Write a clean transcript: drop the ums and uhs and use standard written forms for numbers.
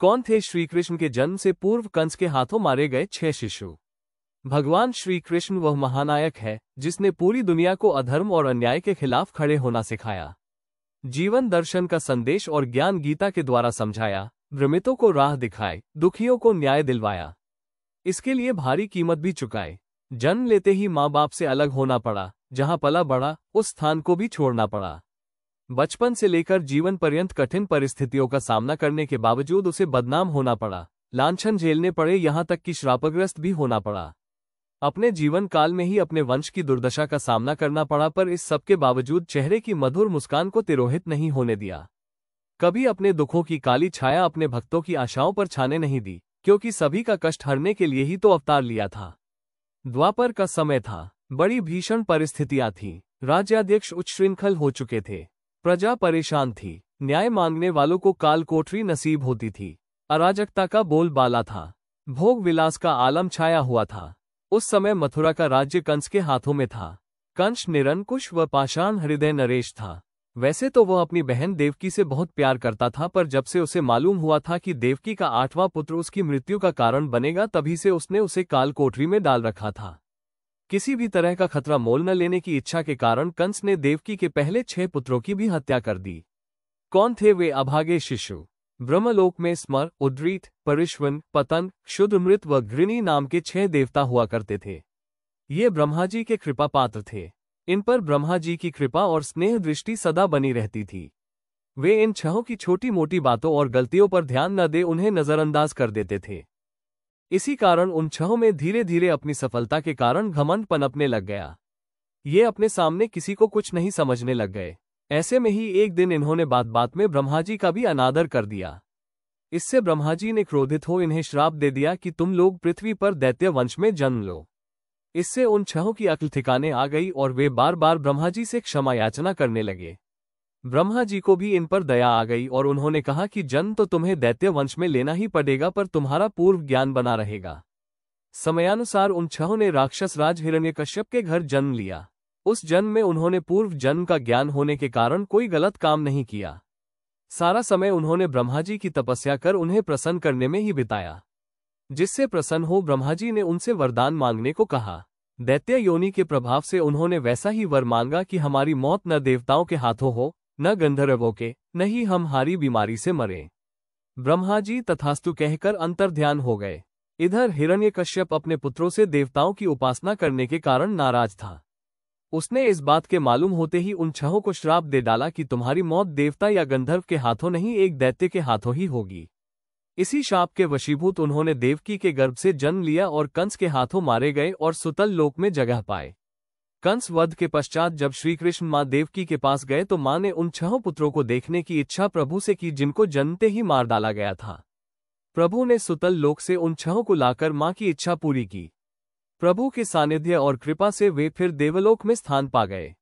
कौन थे श्री कृष्ण के जन्म से पूर्व कंस के हाथों मारे गए 6 शिशु? भगवान श्री कृष्ण वह महानायक है जिसने पूरी दुनिया को अधर्म और अन्याय के खिलाफ खड़े होना सिखाया, जीवन दर्शन का संदेश और ज्ञान गीता के द्वारा समझाया, भ्रमितों को राह दिखाए, दुखियों को न्याय दिलवाया, इसके लिए भारी कीमत भी चुकाए। जन्म लेते ही माँ बाप से अलग होना पड़ा, जहाँ पला बड़ा उस स्थान को भी छोड़ना पड़ा। बचपन से लेकर जीवन पर्यंत कठिन परिस्थितियों का सामना करने के बावजूद उसे बदनाम होना पड़ा, लांछन झेलने पड़े, यहाँ तक कि श्रापग्रस्त भी होना पड़ा। अपने जीवन काल में ही अपने वंश की दुर्दशा का सामना करना पड़ा, पर इस सब के बावजूद चेहरे की मधुर मुस्कान को तिरोहित नहीं होने दिया। कभी अपने दुखों की काली छाया अपने भक्तों की आशाओं पर छाने नहीं दी, क्योंकि सभी का कष्ट हरने के लिए ही तो अवतार लिया था। द्वापर का समय था, बड़ी भीषण परिस्थितियां थीं, राज्याध्यक्ष उच्छृंखल हो चुके थे, प्रजा परेशान थी, न्याय मांगने वालों को काल कोठरी नसीब होती थी, अराजकता का बोलबाला था, भोग विलास का आलम छाया हुआ था। उस समय मथुरा का राज्य कंस के हाथों में था। कंस निरंकुश व पाषाण हृदय नरेश था। वैसे तो वह अपनी बहन देवकी से बहुत प्यार करता था, पर जब से उसे मालूम हुआ था कि देवकी का 8वां पुत्र उसकी मृत्यु का कारण बनेगा, तभी से उसने उसे काल कोठरी में डाल रखा था। किसी भी तरह का खतरा मोल न लेने की इच्छा के कारण कंस ने देवकी के पहले 6 पुत्रों की भी हत्या कर दी। कौन थे वे अभागे शिशु? ब्रह्मलोक में स्मर, उद्रीत, परिश्वन, पतन, क्षुद्रमृत व घृणी नाम के 6 देवता हुआ करते थे। ये ब्रह्मा जी के कृपा पात्र थे। इन पर ब्रह्मा जी की कृपा और स्नेह दृष्टि सदा बनी रहती थी। वे इन 6 की छोटी मोटी बातों और गलतियों पर ध्यान न दे उन्हें नजरअंदाज कर देते थे। इसी कारण उन 6 में धीरे धीरे अपनी सफलता के कारण घमंड पनपने लग गया। ये अपने सामने किसी को कुछ नहीं समझने लग गए। ऐसे में ही एक दिन इन्होंने बात बात में ब्रह्मा जी का भी अनादर कर दिया। इससे ब्रह्मा जी ने क्रोधित हो इन्हें श्राप दे दिया कि तुम लोग पृथ्वी पर दैत्य वंश में जन्म लो। इससे उन 6 की अक्ल ठिकाने आ गई और वे बार बार ब्रह्मा जी से क्षमा याचना करने लगे। ब्रह्मा जी को भी इन पर दया आ गई और उन्होंने कहा कि जन्म तो तुम्हें दैत्य वंश में लेना ही पड़ेगा, पर तुम्हारा पूर्व ज्ञान बना रहेगा। समयानुसार उन 6 ने राक्षस राज हिरण्यकश्यप के घर जन्म लिया। उस जन्म में उन्होंने पूर्व जन्म का ज्ञान होने के कारण कोई गलत काम नहीं किया। सारा समय उन्होंने ब्रह्मा जी की तपस्या कर उन्हें प्रसन्न करने में ही बिताया। जिससे प्रसन्न हो ब्रह्मा जी ने उनसे वरदान मांगने को कहा। दैत्य योनि के प्रभाव से उन्होंने वैसा ही वर मांगा कि हमारी मौत न देवताओं के हाथों हो, न गंधर्वों के, न ही हम हारी बीमारी से मरे। ब्रह्मा जी तथास्तु कहकर अंतर्ध्यान हो गए। इधर हिरण्यकश्यप अपने पुत्रों से देवताओं की उपासना करने के कारण नाराज था। उसने इस बात के मालूम होते ही उन 6 को श्राप दे डाला कि तुम्हारी मौत देवता या गंधर्व के हाथों नहीं, एक दैत्य के हाथों ही होगी। इसी शाप के वशीभूत उन्होंने देवकी के गर्भ से जन्म लिया और कंस के हाथों मारे गए और सुतल लोक में जगह पाए। कंस वध के पश्चात जब श्रीकृष्ण मां देवकी के पास गए तो मां ने उन 6 पुत्रों को देखने की इच्छा प्रभु से की, जिनको जन्मते ही मार डाला गया था। प्रभु ने सुतल लोक से उन 6 को लाकर मां की इच्छा पूरी की। प्रभु के सानिध्य और कृपा से वे फिर देवलोक में स्थान पा गए।